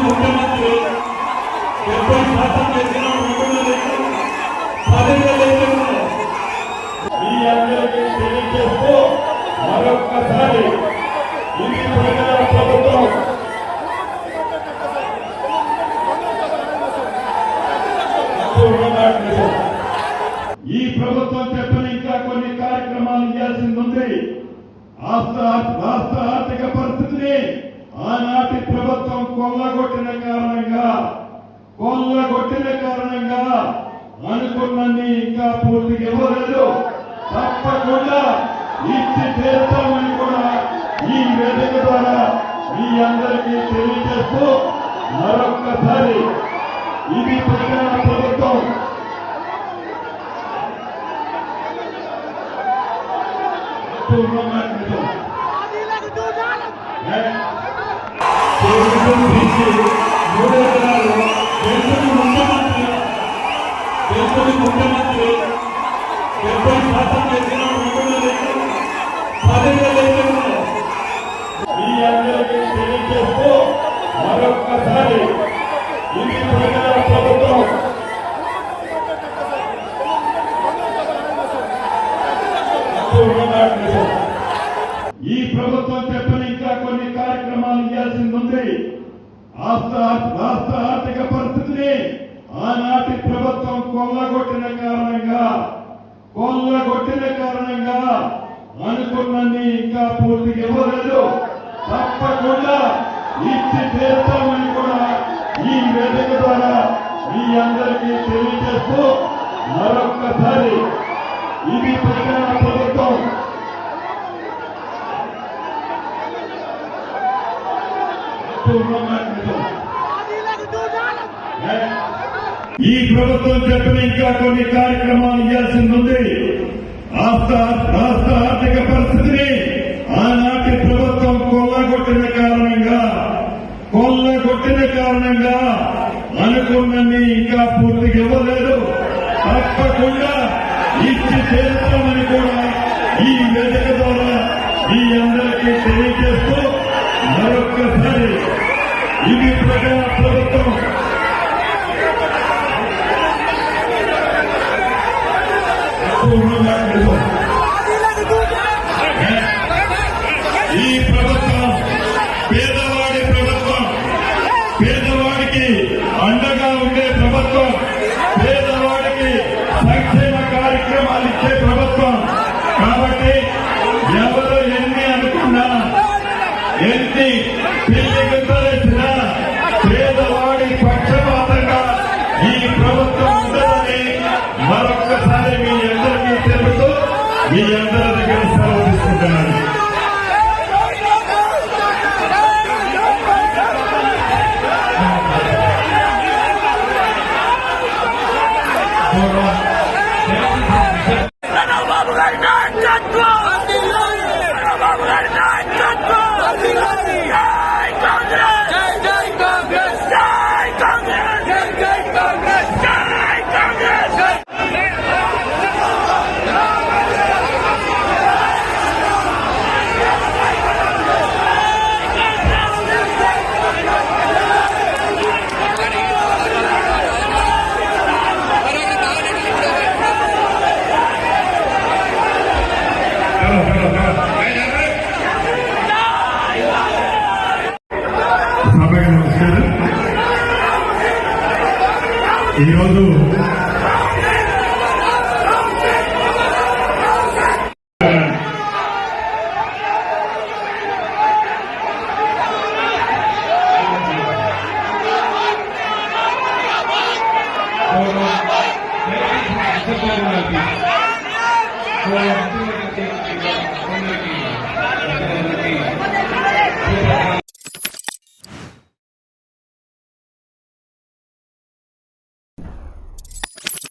ముఖ్యమంత్రి 70% చేసిన మీ అందరికీ తెలియజేస్తూ మరొక్కసారి ఇది ప్రజల ప్రభుత్వం. ఈ ప్రభుత్వం చెప్పని ఇంకా కొన్ని కార్యక్రమాలు చేయాల్సింది ఉంది. రాష్ట్ర ఆర్థిక పరిస్థితిని ఆనాటి ప్రభుత్వం కొల్లగొట్టిన కారణంగా అనుకున్నది ఇంకా పూర్తిగా ఇవ్వలేదు. తప్పకుండా ఇచ్చి తీరుతామని కూడా ఈ వేదిక ద్వారా మీ అందరికీ తెలియజేస్తూ మరొక్కసారి ఇది ప్రజల ప్రభుత్వం. ముఖ్యమంత్రి 70% చేసిన మీ అందరికీ తెలియజేస్తూ మరొక్కసారి ఇది ప్రజల ప్రభుత్వం. ఈ ప్రభుత్వం చెప్పని ఇంకా కొన్ని కార్యక్రమాలు చేయాల్సింది ఉంది. రాష్ట్ర ఆర్థిక పరిస్థితిని ఆనాటి ప్రభుత్వం కొల్లగొట్టిన కారణంగా అనుకున్నది ఇంకా పూర్తిగా ఇవ్వలేదు. తప్పకుండా ఇచ్చి తీరుతామని కూడా ఈ వేదిక ద్వారా మీ అందరికీ తెలియజేస్తూ మరొక్కసారి ఇది ప్రజల ప్రభుత్వం. ఈ ప్రభుత్వం చెప్పిన ఇంకా కొన్ని కార్యక్రమాలు చేయాల్సింది ఉంది. రాష్ట్ర ఆర్థిక పరిస్థితిని ఆనాటి ప్రభుత్వం కొల్లగొట్టిన కారణంగా అనుకున్నది ఇంకా పూర్తిగా ఇవ్వలేదు. తప్పకుండా ఇచ్చి తీరుతామని కూడా ఈ వేదిక ద్వారా మీ అందరికీ తెలియజేస్తూ మరొక్కసారి ఇది ప్రజల ప్రభుత్వం. ఈ ప్రభుత్వం పేదవాడి ప్రభుత్వం, పేదవాడికి అండగా ఉండే ప్రభుత్వం, పేదవాడికి సంక్షేమ కార్యక్రమాలు ఇచ్చే ప్రభుత్వం. కాబట్టి ఎవరు ఎన్ని అనుకున్నా, ఎన్ని పెళ్లికి తలెత్తినా పేదవాడి పక్షపాతంగా ఈ ప్రభుత్వం ఉంటుందని మరొక్కసారి మీ అందరికీ తెలుపుతూ మీ అందరి దగ్గర సెలవు తీసుకుంటున్నాను. నమస్కారం. ఈరోజు Gracias.